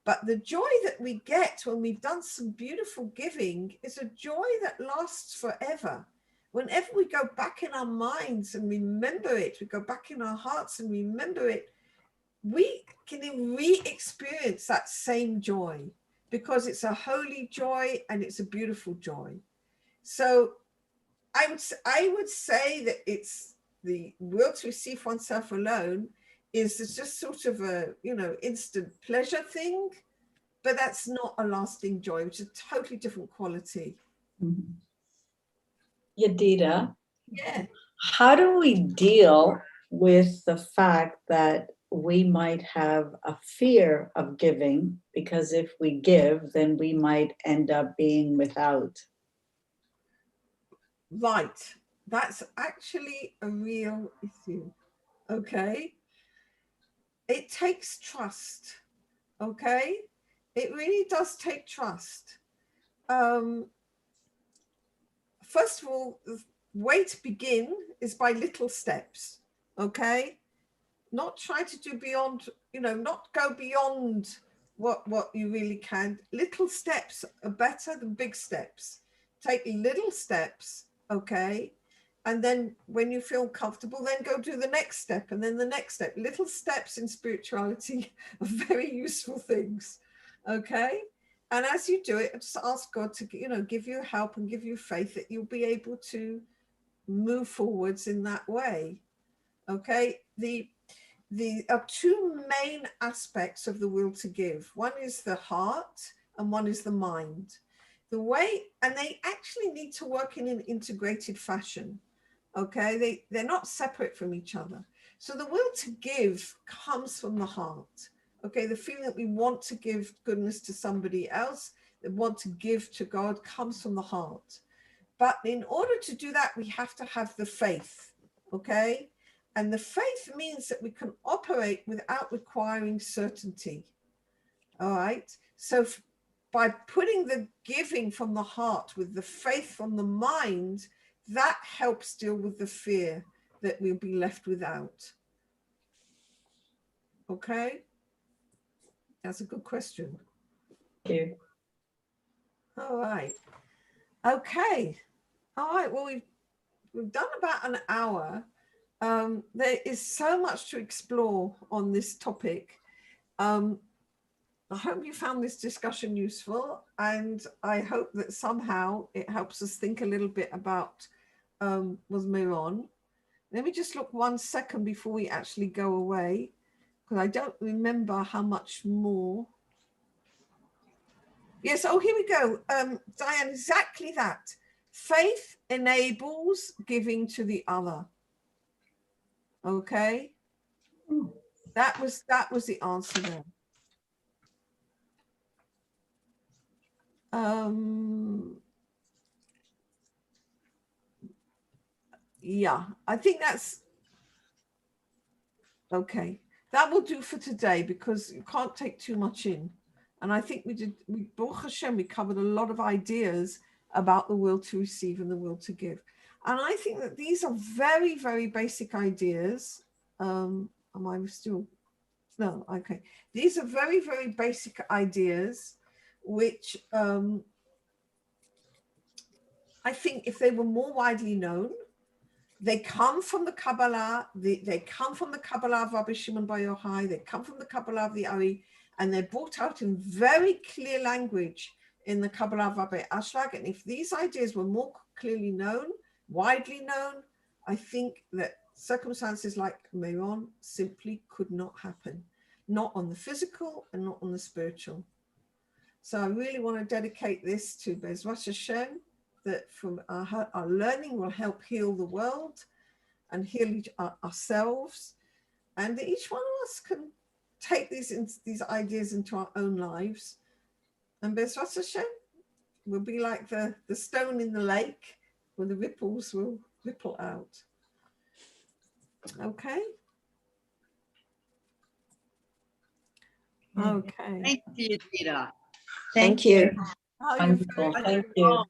But the joy that we get when we've done some beautiful giving is a joy that lasts forever. Whenever we go back in our minds and remember it, we go back in our hearts and remember it, we can re-experience that same joy, because it's a holy joy and it's a beautiful joy. So I would say that it's the will to receive oneself alone is just sort of a, you know, instant pleasure thing, but that's not a lasting joy, which is a totally different quality. Yedidah, Yeah. how do we deal with the fact that we might have a fear of giving, because if we give, then we might end up being without? Right. That's actually a real issue. Okay. It takes trust. Okay. It really does take trust. First of all, the way to begin is by little steps. Okay. Not try to do beyond, you know, not go beyond what you really can. Little steps are better than big steps. Take little steps, okay? And then when you feel comfortable, then go do the next step and then the next step. Little steps in spirituality are very useful things, okay? And as you do it, just ask God to, you know, give you help and give you faith that you'll be able to move forwards in that way, okay? There are two main aspects of the will to give. One is the heart and one is the mind. The way, and they actually need to work in an integrated fashion. Okay, they're not separate from each other. So the will to give comes from the heart. Okay, the feeling that we want to give goodness to somebody else, that want to give to God, comes from the heart. But in order to do that, we have to have the faith. Okay. And the faith means that we can operate without requiring certainty. All right. So by putting the giving from the heart with the faith from the mind, that helps deal with the fear that we'll be left without. Okay? That's a good question. Thank you. All right. Okay. All right. Well, we've done about an hour. There is so much to explore on this topic. I hope you found this discussion useful, and I hope that somehow it helps us think a little bit about was Meron. Let me just look 1 second before we actually go away, because I don't remember how much more. Yes, oh, here we go. Diane, exactly that. Faith enables giving to the other. Okay? That was the answer there. Yeah, I think that's okay. That will do for today, because you can't take too much in. And I think Baruch Hashem, we covered a lot of ideas about the will to receive and the will to give. And I think that these are very, very basic ideas. Am I still? No, okay. These are very, very basic ideas, which I think if they were more widely known, they come from the Kabbalah, they come from the Kabbalah of Rabbi Shimon Bar Yochai, they come from the Kabbalah of the Ari, and they're brought out in very clear language in the Kabbalah of Rabbi Ashlag. And if these ideas were more clearly known, widely known, I think that circumstances like Meron simply could not happen, not on the physical and not on the spiritual. So I really want to dedicate this to Bezrat Hashem, that from our learning will help heal the world and heal ourselves, and that each one of us can take these ideas into our own lives, and Bezrat Hashem will be like the stone in the lake where the ripples will ripple out. Okay? Okay. Thank you, Yedidah. Thank you. Oh, you're very Wonderful. Thank you.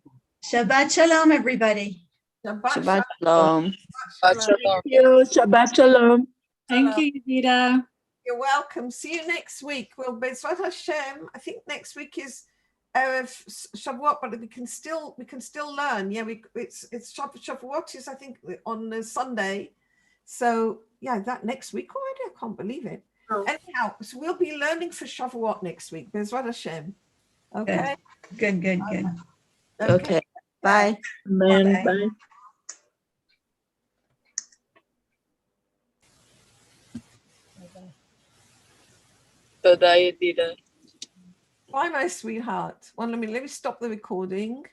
Shabbat shalom, everybody. Shabbat shalom. Shalom. Shabbat shalom. Thank you, Yedidah. You're welcome. See you next week. Well, Bezrat Hashem, I think next week is Erev Shavuot, but we can still learn. Yeah, it's Shavuot is, I think, on Sunday. So yeah, that next week already. I can't believe it. Oh. Anyhow, so we'll be learning for Shavuot next week. Bezrat Hashem. Okay. Good. Okay. Bye. Amen. Bye. Bye. Toda, Yedidah. Bye, my sweetheart. Well, let me stop the recording.